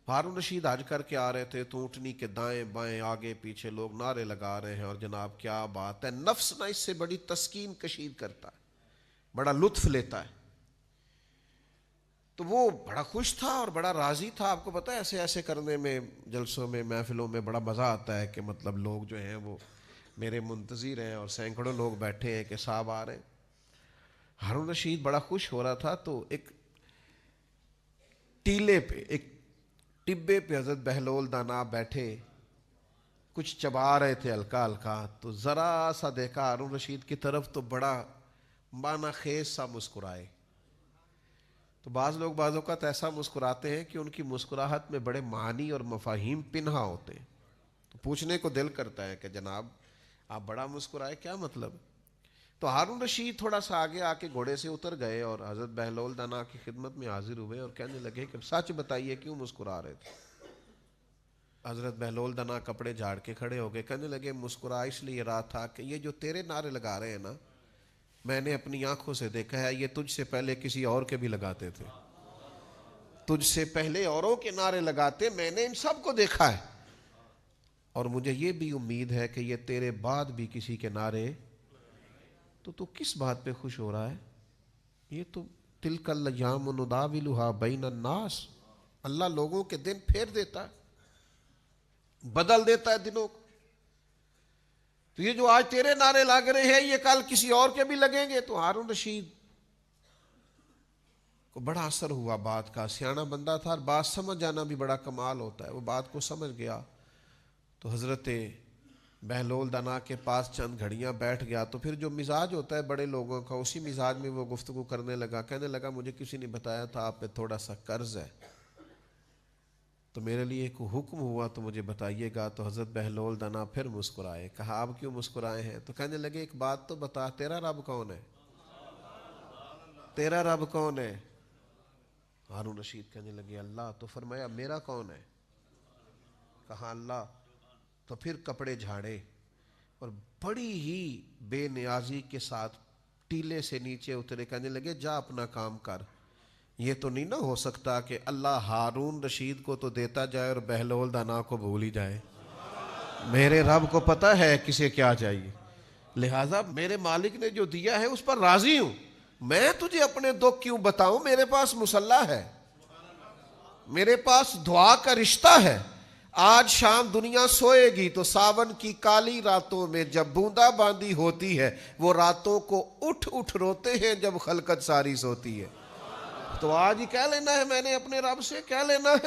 ہارون رشید حج کر کے آ رہے تھے تو اونٹنی کے دائیں بائیں آگے پیچھے لوگ نعرے لگا رہے ہیں، اور جناب کیا بات ہے، نفس نہ اس سے بڑی تسکین کشید کرتا ہے، بڑا لطف لیتا ہے۔ تو وہ بڑا خوش تھا اور بڑا راضی تھا۔ آپ کو پتہ ہے ایسے ایسے کرنے میں، جلسوں میں، محفلوں میں بڑا مزہ آتا ہے کہ مطلب لوگ جو ہیں وہ میرے منتظر ہیں اور سینکڑوں لوگ بیٹھے ہیں کہ صاحب آ رہے ہیں۔ ہارون رشید بڑا خوش ہو رہا تھا، تو ایک ٹیلے پہ، ایک ٹبے پہ حضرت بہلول دانا بیٹھے کچھ چبا رہے تھے ہلکا ہلکا، تو ذرا سا دیکھا ہارون رشید کی طرف تو بڑا معنی خیز سا مسکرائے۔ تو بعض لوگ بعض اوقات ایسا مسکراتے ہیں کہ ان کی مسکراہٹ میں بڑے معنی اور مفاہیم پنہا ہوتے ہیں، تو پوچھنے کو دل کرتا ہے کہ جناب آپ بڑا مسکرائے، کیا مطلب؟ تو ہارون رشید تھوڑا سا آگے آ کے گھوڑے سے اتر گئے اور حضرت بہلول دانا کی خدمت میں حاضر ہوئے اور کہنے لگے کہ سچ بتائیے کیوں مسکرا رہے تھے؟ حضرت بہلول دانا کپڑے جھاڑ کے کھڑے ہو گئے، کہنے لگے مسکرا اس لیے رہا تھا کہ یہ جو تیرے نعرے لگا رہے ہیں نا، میں نے اپنی آنکھوں سے دیکھا ہے، یہ تجھ سے پہلے کسی اور کے بھی لگاتے تھے، تجھ سے پہلے اوروں کے نعرے لگاتے، میں نے ان سب کو دیکھا ہے، اور مجھے یہ بھی امید ہے کہ یہ تیرے بعد بھی کسی کے نعرے۔ تو کس بات پہ خوش ہو رہا ہے؟ یہ تو تلک الایام نداولها بین الناس، اللہ لوگوں کے دن پھیر دیتا ہے، بدل دیتا ہے دنوں کو۔ تو یہ جو آج تیرے نعرے لگ رہے ہیں یہ کل کسی اور کے بھی لگیں گے۔ تو ہارون رشید کو بڑا اثر ہوا بات کا، سیانا بندہ تھا اور بات سمجھ جانا بھی بڑا کمال ہوتا ہے، وہ بات کو سمجھ گیا۔ تو حضرت بہلول دانا کے پاس چند گھڑیاں بیٹھ گیا، تو پھر جو مزاج ہوتا ہے بڑے لوگوں کا، اسی مزاج میں وہ گفتگو کرنے لگا، کہنے لگا مجھے کسی نے بتایا تھا آپ پہ تھوڑا سا قرض ہے، تو میرے لیے ایک حکم ہوا تو مجھے بتائیے گا۔ تو حضرت بہلول دانا پھر مسکرائے، کہا آپ کیوں مسکرائے ہیں؟ تو کہنے لگے ایک بات تو بتا، تیرا رب کون ہے؟ تیرا رب کون ہے؟ ہارون رشید کہنے لگے اللہ۔ تو فرمایا میرا کون ہے؟ کہا اللہ۔ تو پھر کپڑے جھاڑے اور بڑی ہی بے نیازی کے ساتھ ٹیلے سے نیچے اترے، کہنے لگے جا اپنا کام کر، یہ تو نہیں نہ ہو سکتا کہ اللہ ہارون رشید کو تو دیتا جائے اور بہلول دانا کو بھول ہی جائے۔ میرے رب کو پتہ ہے کسے کیا چاہیے، لہٰذا میرے مالک نے جو دیا ہے اس پر راضی ہوں، میں تجھے اپنے دکھ کیوں بتاؤں، میرے پاس مصلح ہے، میرے پاس دعا کا رشتہ ہے۔ آج شام دنیا سوئے گی تو ساون کی کالی راتوں میں جب بوندا باندی ہوتی ہے، وہ راتوں کو اٹھ اٹھ روتے ہیں جب خلقت ساری سوتی ہے۔ تو آج ہی کہہ لینا ہے میں نے اپنے رب سے، کہہ لینا ہے۔